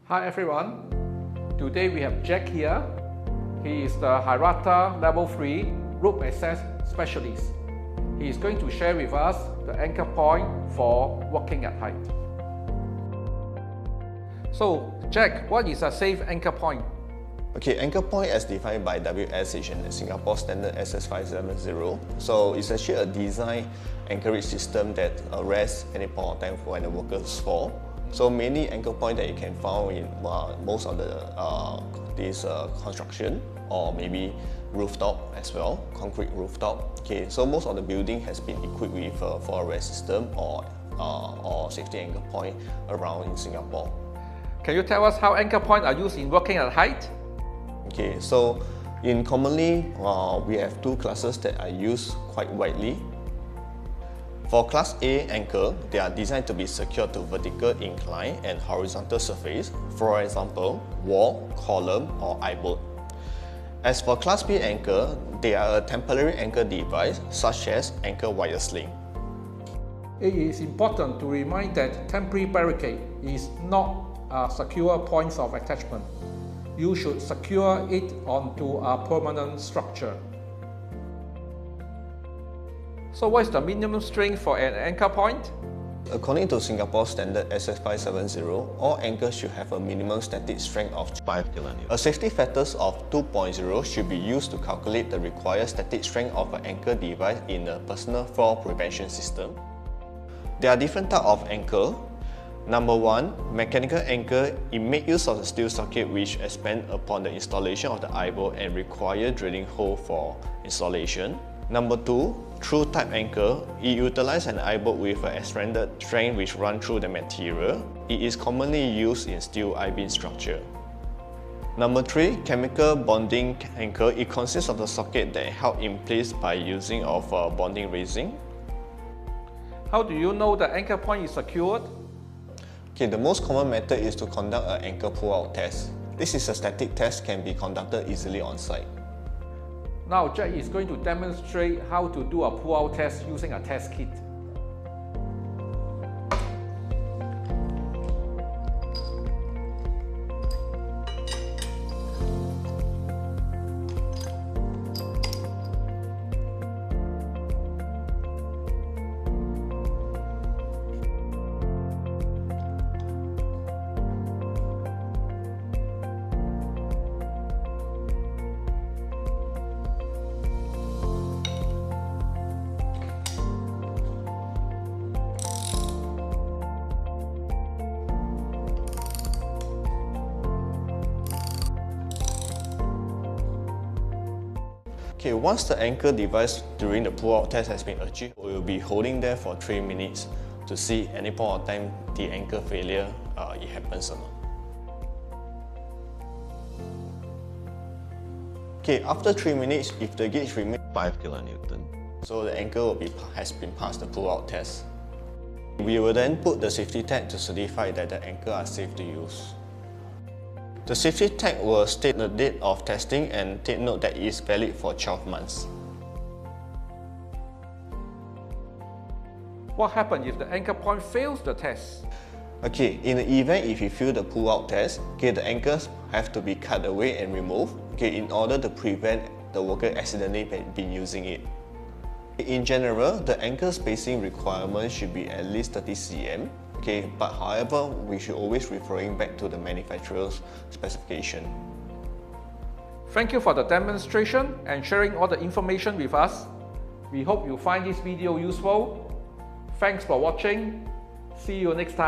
Hi everyone, today we have Jack here. He is the Hirata Level 3 Rope Access Specialist. He is going to share with us the anchor point for working at height. So Jack, what is a safe anchor point? Okay, anchor point as defined by WSH and the Singapore Standard SS570. So it's actually a design anchorage system that rests any point of time when the workers fall. So mainly anchor point that you can find in most of the construction, or maybe rooftop as well, concrete rooftop. Okay, so most of the building has been equipped with for a rest system or safety anchor point around in Singapore. Can you tell us how anchor points are used in working at height? Okay, so commonly we have two classes that are used quite widely. For Class A anchor, they are designed to be secured to vertical incline and horizontal surface, for example, wall, column, or I-bolt. As for Class B anchor, they are a temporary anchor device such as anchor wire sling. It is important to remind that temporary barricade is not a secure point of attachment. You should secure it onto a permanent structure. So what is the minimum strength for an anchor point? According to Singapore Standard SS570, all anchors should have a minimum static strength of 5 kN. A safety factors of 2.0 should be used to calculate the required static strength of an anchor device in a personal fall prevention system. There are different types of anchor. Number 1, mechanical anchor. It makes use of the steel socket which expand upon the installation of the I-bolt and require drilling hole for installation. Number 2, through type anchor. It utilizes an I-bolt with an expanded strength which runs through the material. It is commonly used in steel I-beam structure. Number 3, chemical bonding anchor. It consists of the socket that is held in place by using of bonding resin. How do you know the anchor point is secured? Okay, the most common method is to conduct an anchor pull-out test. This is a static test, can be conducted easily on site. Now Jack is going to demonstrate how to do a pull-out test using a test kit. Okay, once the anchor device during the pull-out test has been achieved, we will be holding there for 3 minutes to see any point of time the anchor failure it happens or not. Okay, after 3 minutes, if the gauge remains 5 kN, so the anchor has been passed the pull-out test. We will then put the safety tag to certify that the anchor are safe to use. The safety tag will state the date of testing and take note that it is valid for 12 months. What happens if the anchor point fails the test? Okay, in the event if you fail the pull-out test, okay, the anchors have to be cut away and removed, okay, in order to prevent the worker accidentally been using it. In general, the anchor spacing requirement should be at least 30 cm. Okay, but however, we should always referring back to the manufacturer's specification. Thank you for the demonstration and sharing all the information with us. We hope you find this video useful. Thanks for watching. See you next time.